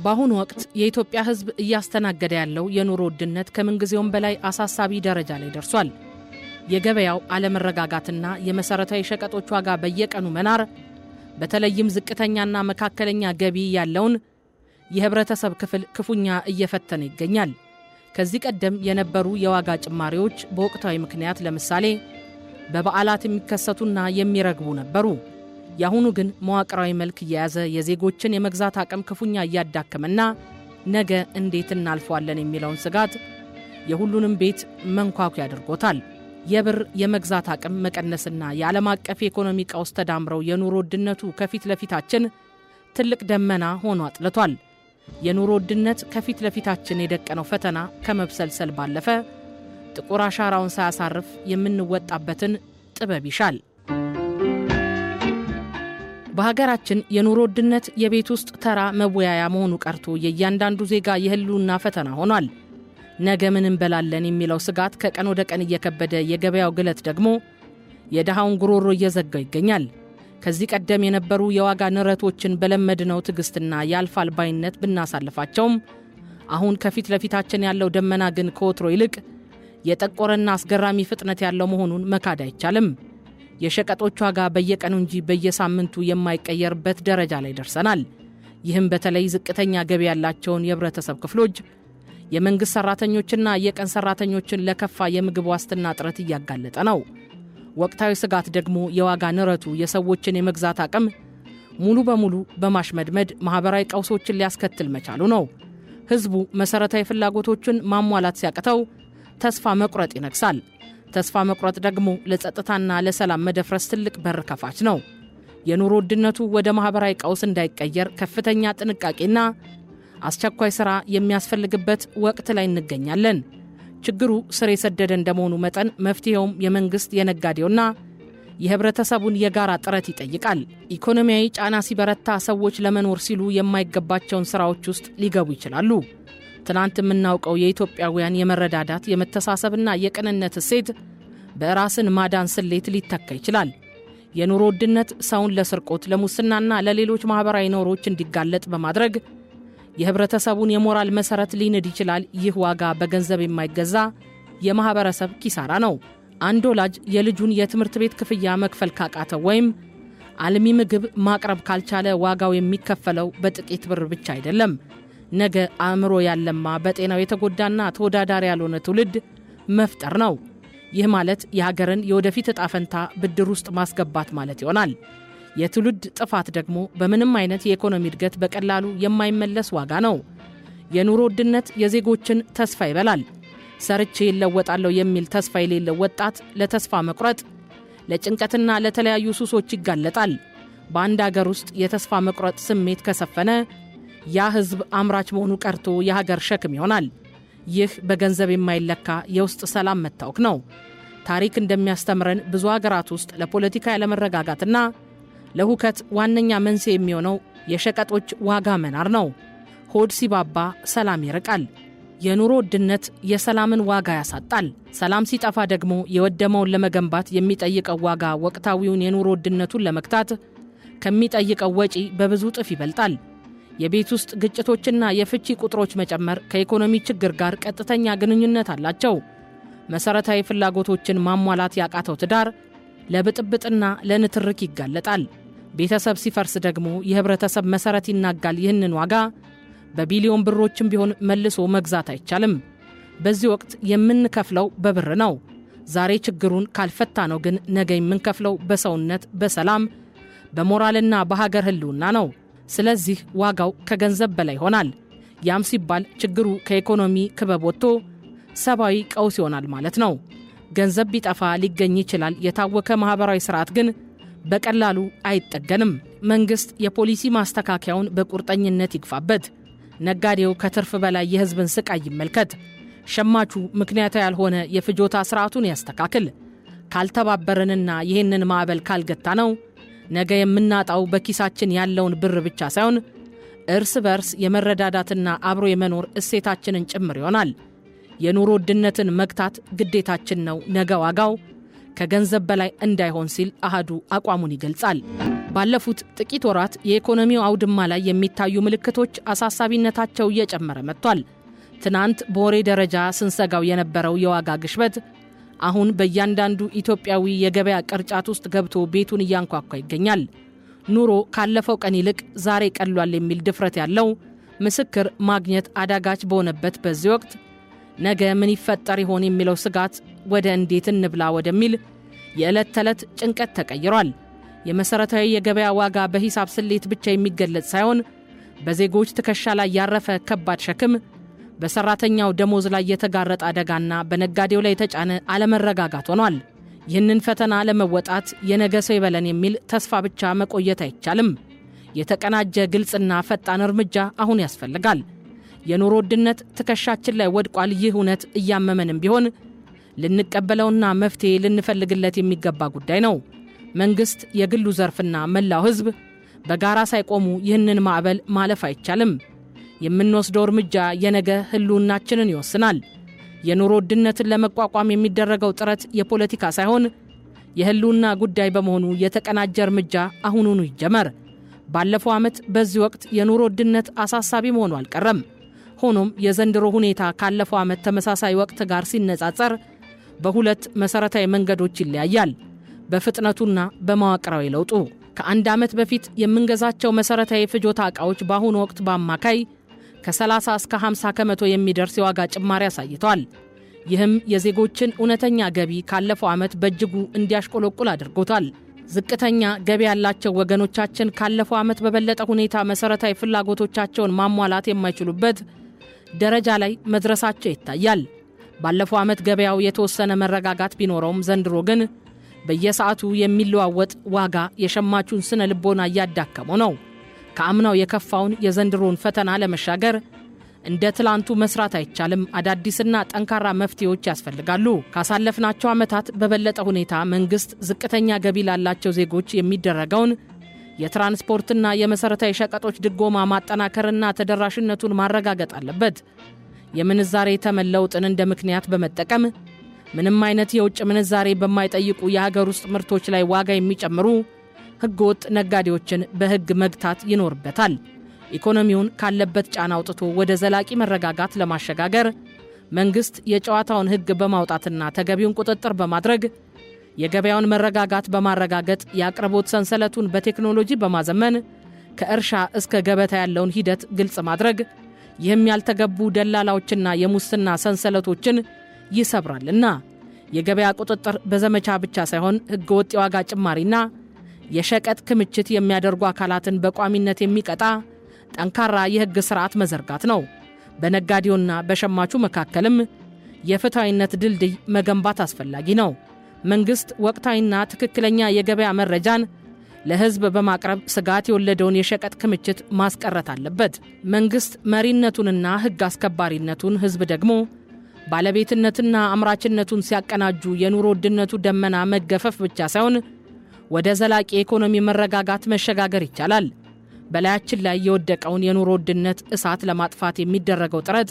በአሁኑ ወቅት የኢትዮጵያ ሕዝብ እያስተናገደ ያለው የኑሮ ውድነት ከምንጊዜውም በላይ አሳሳቢ ደረጃ ላይ ደርሷል። የገበያው አለመረጋጋትና የመሰረታዊ ሸቀጦች ዋጋ በየቀኑ መናር በተለይም ዝቅተኛና መካከለኛ ገቢ ያለውን የህብረተሰብ ክፍል ክፉኛ እየፈተነ ይገኛል። ከዚህ ቀደም የነበሩ የዋጋ ጭማሪዎች በወቅታዊ ምክንያት ለምሳሌ በበዓላት የሚከሰቱና የሚረግቡ ነበሩ። ያሁኑ ግን መዋቅራዊ መልክ የያዘ የዜጎችን የመግዛት አቅም ክፉኛ እያዳከመና ነገ እንዴት እናልፈዋለን የሚለውን ስጋት የሁሉንም ቤት መንኳኩ ያድርጎታል። የብር የመግዛት አቅም መቀነስና የዓለም አቀፍ የኢኮኖሚ ቀውስ ተዳምረው የኑሮ ውድነቱ ከፊት ለፊታችን ትልቅ ደመና ሆኖ አጥልቷል። የኑሮ ውድነት ከፊት ለፊታችን የደቀነው ፈተና ከመብሰልሰል ባለፈ ጥቁር አሻራውን ሳያሳርፍ የምንወጣበትን ጥበብ ይሻል። በሀገራችን የኑሮ ውድነት የቤት ውስጥ ተራ መወያያ መሆኑ ቀርቶ የእያንዳንዱ ዜጋ የህልውና ፈተና ሆኗል። ነገ ምን እንበላለን የሚለው ስጋት ከቀን ወደ ቀን እየከበደ የገበያው ግለት ደግሞ የድሃውን ጉሮሮ እየዘጋው ይገኛል። ከዚህ ቀደም የነበሩ የዋጋ ንረቶችን በለመድነው ትዕግስትና ያልፋል ባይነት ብናሳልፋቸውም አሁን ከፊት ለፊታችን ያለው ደመና ግን ከወትሮ ይልቅ የጠቆረና አስገራሚ ፍጥነት ያለው መሆኑን መካድ አይቻልም። የሸቀጦች ዋጋ በየቀኑ እንጂ በየሳምንቱ የማይቀየርበት ደረጃ ላይ ደርሰናል። ይህም በተለይ ዝቅተኛ ገቢ ያላቸውን የህብረተሰብ ክፍሎች፣ የመንግስት ሰራተኞችና የቀን ሰራተኞችን ለከፋ የምግብ ዋስትና እጥረት እያጋለጠ ነው። ወቅታዊ ስጋት ደግሞ የዋጋ ንረቱ የሰዎችን የመግዛት አቅም ሙሉ በሙሉ በማሽመድመድ ማህበራዊ ቀውሶችን ሊያስከትል መቻሉ ነው። ህዝቡ መሰረታዊ ፍላጎቶችን ማሟላት ሲያቅተው ተስፋ መቁረጥ ይነግሳል። ተስፋ መቁረጥ ደግሞ ለጸጥታና ለሰላም መደፍረስ ትልቅ በር ከፋች ነው። የኑሮ ውድነቱ ወደ ማህበራዊ ቀውስ እንዳይቀየር ከፍተኛ ጥንቃቄና አስቸኳይ ሥራ የሚያስፈልግበት ወቅት ላይ እንገኛለን። ችግሩ ስር የሰደደ እንደመሆኑ መጠን መፍትሄውም የመንግስት የነጋዴውና የህብረተሰቡን የጋራ ጥረት ይጠይቃል። ኢኮኖሚያዊ ጫና ሲበረታ ሰዎች ለመኖር ሲሉ የማይገባቸውን ሥራዎች ውስጥ ሊገቡ ይችላሉ። ትናንት የምናውቀው የኢትዮጵያውያን የመረዳዳት የመተሳሰብና የቅንነት እሴት በራስን ማዳን ስሌት ሊተካ ይችላል። የኑሮ ውድነት ሰውን ለስርቆት፣ ለሙስናና ለሌሎች ማህበራዊ ኖሮች እንዲጋለጥ በማድረግ የህብረተሰቡን የሞራል መሰረት ሊንድ ይችላል። ይህ ዋጋ በገንዘብ የማይገዛ የማህበረሰብ ኪሳራ ነው። አንድ ወላጅ የልጁን የትምህርት ቤት ክፍያ መክፈል ካቃተው ወይም አልሚ ምግብ ማቅረብ ካልቻለ ዋጋው የሚከፈለው በጥቂት ብር ብቻ አይደለም። ነገ አእምሮ ያለማ በጤናው የተጎዳና ተወዳዳሪ ያልሆነ ትውልድ መፍጠር ነው። ይህ ማለት የሀገርን የወደፊት ዕጣ ፈንታ ብድር ውስጥ ማስገባት ማለት ይሆናል። የትውልድ ጥፋት ደግሞ በምንም አይነት የኢኮኖሚ እድገት በቀላሉ የማይመለስ ዋጋ ነው። የኑሮ ውድነት የዜጎችን ተስፋ ይበላል። ሰርቼ ይለወጣለሁ የሚል ተስፋ የሌለው ወጣት ለተስፋ መቁረጥ፣ ለጭንቀትና ለተለያዩ ሱሶች ይጋለጣል። በአንድ ሀገር ውስጥ የተስፋ መቁረጥ ስሜት ከሰፈነ ያ ህዝብ አምራች መሆኑ ቀርቶ የሀገር ሸክም ይሆናል። ይህ በገንዘብ የማይለካ የውስጥ ሰላም መታወክ ነው። ታሪክ እንደሚያስተምረን ብዙ ሀገራት ውስጥ ለፖለቲካ ያለመረጋጋትና ለሁከት ዋነኛ መንስኤ የሚሆነው የሸቀጦች ዋጋ መናር ነው። ሆድ ሲባባ ሰላም ይርቃል። የኑሮ ውድነት የሰላምን ዋጋ ያሳጣል። ሰላም ሲጠፋ ደግሞ የወደመውን ለመገንባት የሚጠይቀው ዋጋ ወቅታዊውን የኑሮ ውድነቱን ለመግታት ከሚጠይቀው ወጪ በብዙ እጥፍ ይበልጣል። የቤት ውስጥ ግጭቶችና የፍቺ ቁጥሮች መጨመር ከኢኮኖሚ ችግር ጋር ቀጥተኛ ግንኙነት አላቸው። መሰረታዊ ፍላጎቶችን ማሟላት ያቃተው ትዳር ለብጥብጥና ለንትርክ ይጋለጣል። ቤተሰብ ሲፈርስ ደግሞ የህብረተሰብ መሰረት ይናጋል። ይህንን ዋጋ በቢሊዮን ብሮችም ቢሆን መልሶ መግዛት አይቻልም። በዚህ ወቅት የምንከፍለው በብር ነው። ዛሬ ችግሩን ካልፈታ ነው ግን ነገ የምንከፍለው በሰውነት፣ በሰላም፣ በሞራልና በሀገር ህልውና ነው። ስለዚህ ዋጋው ከገንዘብ በላይ ይሆናል። ያም ሲባል ችግሩ ከኢኮኖሚ ክበብ ወጥቶ ሰብአዊ ቀውስ ይሆናል ማለት ነው። ገንዘብ ቢጠፋ ሊገኝ ይችላል። የታወከ ማህበራዊ ስርዓት ግን በቀላሉ አይጠገንም። መንግስት የፖሊሲ ማስተካከያውን በቁርጠኝነት ይግፋበት። ነጋዴው ከትርፍ በላይ የህዝብን ስቃይ ይመልከት። ሸማቹ ምክንያታዊ ያልሆነ የፍጆታ ስርዓቱን ያስተካክል። ካልተባበረንና ይህንን ማዕበል ካልገታ ነው ነገ የምናጣው በኪሳችን ያለውን ብር ብቻ ሳይሆን እርስ በርስ የመረዳዳትና አብሮ የመኖር እሴታችንን ጭምር ይሆናል። የኑሮ ውድነትን መግታት ግዴታችን ነው። ነገ ዋጋው ከገንዘብ በላይ እንዳይሆን ሲል አሃዱ አቋሙን ይገልጻል። ባለፉት ጥቂት ወራት የኢኮኖሚው አውድማ ላይ የሚታዩ ምልክቶች አሳሳቢነታቸው እየጨመረ መጥቷል። ትናንት በወሬ ደረጃ ስንሰጋው የነበረው የዋጋ ግሽበት አሁን በእያንዳንዱ ኢትዮጵያዊ የገበያ ቅርጫት ውስጥ ገብቶ ቤቱን እያንኳኳ ይገኛል። ኑሮ ካለፈው ቀን ይልቅ ዛሬ ቀሏል የሚል ድፍረት ያለው ምስክር ማግኘት አዳጋች በሆነበት በዚህ ወቅት ነገ ምን ይፈጠር ይሆን የሚለው ስጋት ወደ እንዴት እንብላ ወደሚል የዕለት ተዕለት ጭንቀት ተቀይሯል። የመሰረታዊ የገበያ ዋጋ በሂሳብ ስሌት ብቻ የሚገለጽ ሳይሆን በዜጎች ትከሻ ላይ ያረፈ ከባድ ሸክም፣ በሰራተኛው ደሞዝ ላይ የተጋረጠ አደጋና በነጋዴው ላይ የተጫነ አለመረጋጋት ሆኗል። ይህንን ፈተና ለመወጣት የነገ ሰው ይበለን የሚል ተስፋ ብቻ መቆየት አይቻልም። የተቀናጀ ግልጽና ፈጣን እርምጃ አሁን ያስፈልጋል። የኑሮ ውድነት ትከሻችን ላይ ወድቋል። ይህ እውነት እያመመንም ቢሆን ልንቀበለውና መፍትሄ ልንፈልግለት የሚገባ ጉዳይ ነው። መንግስት፣ የግሉ ዘርፍና መላው ህዝብ በጋራ ሳይቆሙ ይህንን ማዕበል ማለፍ አይቻልም። የምንወስደው እርምጃ የነገ ህልውናችንን ይወስናል። የኑሮ ውድነትን ለመቋቋም የሚደረገው ጥረት የፖለቲካ ሳይሆን የህልውና ጉዳይ በመሆኑ የተቀናጀ እርምጃ አሁኑኑ ይጀመር። ባለፈው ዓመት በዚህ ወቅት የኑሮ ውድነት አሳሳቢ መሆኑ አልቀረም። ሆኖም የዘንድሮ ሁኔታ ካለፈው ዓመት ተመሳሳይ ወቅት ጋር ሲነጻጸር በሁለት መሰረታዊ መንገዶች ይለያያል። በፍጥነቱና በመዋቅራዊ ለውጡ ከአንድ ዓመት በፊት የምንገዛቸው መሰረታዊ ፍጆታ ዕቃዎች በአሁኑ ወቅት በአማካይ ከ30 እስከ 50 ከመቶ የሚደርስ የዋጋ ጭማሪ አሳይቷል። ይህም የዜጎችን እውነተኛ ገቢ ካለፈው ዓመት በእጅጉ እንዲያሽቆለቁል አድርጎታል። ዝቅተኛ ገቢ ያላቸው ወገኖቻችን ካለፈው ዓመት በበለጠ ሁኔታ መሰረታዊ ፍላጎቶቻቸውን ማሟላት የማይችሉበት ደረጃ ላይ መድረሳቸው ይታያል። ባለፈው ዓመት ገበያው የተወሰነ መረጋጋት ቢኖረውም ዘንድሮ ግን በየሰዓቱ የሚለዋወጥ ዋጋ የሸማቹን ስነ ልቦና እያዳከመው ነው። ከአምናው የከፋውን የዘንድሮን ፈተና ለመሻገር እንደ ትላንቱ መስራት አይቻልም። አዳዲስና ጠንካራ መፍትሄዎች ያስፈልጋሉ። ካሳለፍናቸው ዓመታት በበለጠ ሁኔታ መንግስት ዝቅተኛ ገቢ ላላቸው ዜጎች የሚደረገውን የትራንስፖርትና የመሰረታዊ ሸቀጦች ድጎማ ማጠናከርና ተደራሽነቱን ማረጋገጥ አለበት። የምንዛሬ ተመን ለውጥን እንደ ምክንያት በመጠቀም ምንም አይነት የውጭ ምንዛሬ በማይጠይቁ የሀገር ውስጥ ምርቶች ላይ ዋጋ የሚጨምሩ ህገወጥ ነጋዴዎችን በህግ መግታት ይኖርበታል። ኢኮኖሚውን ካለበት ጫና አውጥቶ ወደ ዘላቂ መረጋጋት ለማሸጋገር መንግስት የጨዋታውን ህግ በማውጣትና ተገቢውን ቁጥጥር በማድረግ የገበያውን መረጋጋት በማረጋገጥ የአቅርቦት ሰንሰለቱን በቴክኖሎጂ በማዘመን ከእርሻ እስከ ገበታ ያለውን ሂደት ግልጽ ማድረግ፣ ይህም ያልተገቡ ደላላዎችና የሙስና ሰንሰለቶችን ይሰብራልና የገበያ ቁጥጥር በዘመቻ ብቻ ሳይሆን ህገወጥ የዋጋ ጭማሪና የሸቀጥ ክምችት የሚያደርጉ አካላትን በቋሚነት የሚቀጣ ጠንካራ የህግ ስርዓት መዘርጋት ነው። በነጋዴውና በሸማቹ መካከልም የፍትሃዊነት ድልድይ መገንባት አስፈላጊ ነው። መንግስት ወቅታዊና ትክክለኛ የገበያ መረጃን ለህዝብ በማቅረብ ስጋት የወለደውን የሸቀጥ ክምችት ማስቀረት አለበት። መንግስት መሪነቱንና ህግ አስከባሪነቱን፣ ህዝብ ደግሞ ባለቤትነትና አምራችነቱን ሲያቀናጁ የኑሮ ውድነቱ ደመና መገፈፍ ብቻ ሳይሆን ወደ ዘላቂ የኢኮኖሚ መረጋጋት መሸጋገር ይቻላል። በላያችን ላይ የወደቀውን የኑሮ ውድነት እሳት ለማጥፋት የሚደረገው ጥረት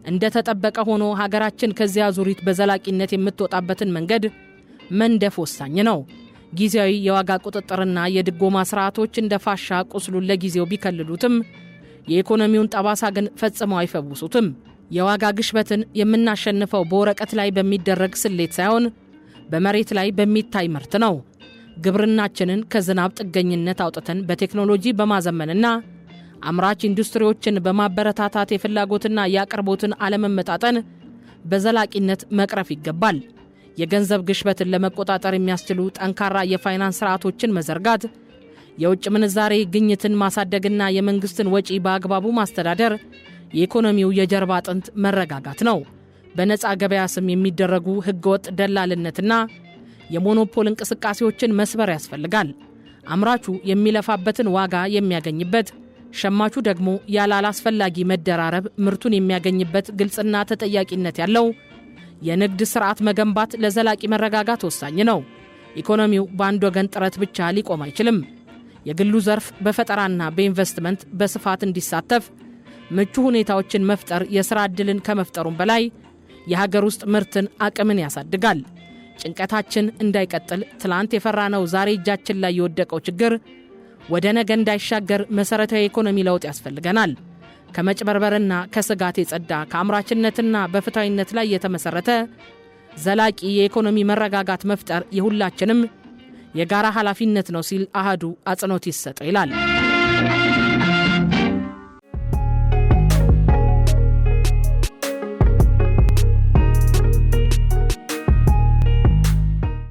እንደተጠበቀ ሆኖ ሀገራችን ከዚያ ዙሪት በዘላቂነት የምትወጣበትን መንገድ መንደፍ ወሳኝ ነው። ጊዜያዊ የዋጋ ቁጥጥርና የድጎማ ስርዓቶች እንደ ፋሻ ቁስሉን ለጊዜው ቢከልሉትም የኢኮኖሚውን ጠባሳ ግን ፈጽመው አይፈውሱትም። የዋጋ ግሽበትን የምናሸንፈው በወረቀት ላይ በሚደረግ ስሌት ሳይሆን በመሬት ላይ በሚታይ ምርት ነው። ግብርናችንን ከዝናብ ጥገኝነት አውጥተን በቴክኖሎጂ በማዘመንና አምራች ኢንዱስትሪዎችን በማበረታታት የፍላጎትና የአቅርቦትን አለመመጣጠን በዘላቂነት መቅረፍ ይገባል። የገንዘብ ግሽበትን ለመቆጣጠር የሚያስችሉ ጠንካራ የፋይናንስ ስርዓቶችን መዘርጋት፣ የውጭ ምንዛሬ ግኝትን ማሳደግና የመንግስትን ወጪ በአግባቡ ማስተዳደር የኢኮኖሚው የጀርባ አጥንት መረጋጋት ነው። በነፃ ገበያ ስም የሚደረጉ ህገወጥ ደላልነትና የሞኖፖል እንቅስቃሴዎችን መስበር ያስፈልጋል። አምራቹ የሚለፋበትን ዋጋ የሚያገኝበት፣ ሸማቹ ደግሞ ያለ አላስፈላጊ መደራረብ ምርቱን የሚያገኝበት ግልጽና ተጠያቂነት ያለው የንግድ ስርዓት መገንባት ለዘላቂ መረጋጋት ወሳኝ ነው። ኢኮኖሚው በአንድ ወገን ጥረት ብቻ ሊቆም አይችልም። የግሉ ዘርፍ በፈጠራና በኢንቨስትመንት በስፋት እንዲሳተፍ ምቹ ሁኔታዎችን መፍጠር የሥራ ዕድልን ከመፍጠሩም በላይ የሀገር ውስጥ ምርትን አቅምን ያሳድጋል። ጭንቀታችን እንዳይቀጥል ትላንት የፈራነው ዛሬ እጃችን ላይ የወደቀው ችግር ወደ ነገ እንዳይሻገር መሰረታዊ ኢኮኖሚ ለውጥ ያስፈልገናል። ከመጭበርበርና ከስጋት የጸዳ ከአምራችነትና በፍትሃዊነት ላይ የተመሰረተ ዘላቂ የኢኮኖሚ መረጋጋት መፍጠር የሁላችንም የጋራ ኃላፊነት ነው ሲል አሃዱ አጽንኦት ይሰጠው ይላል።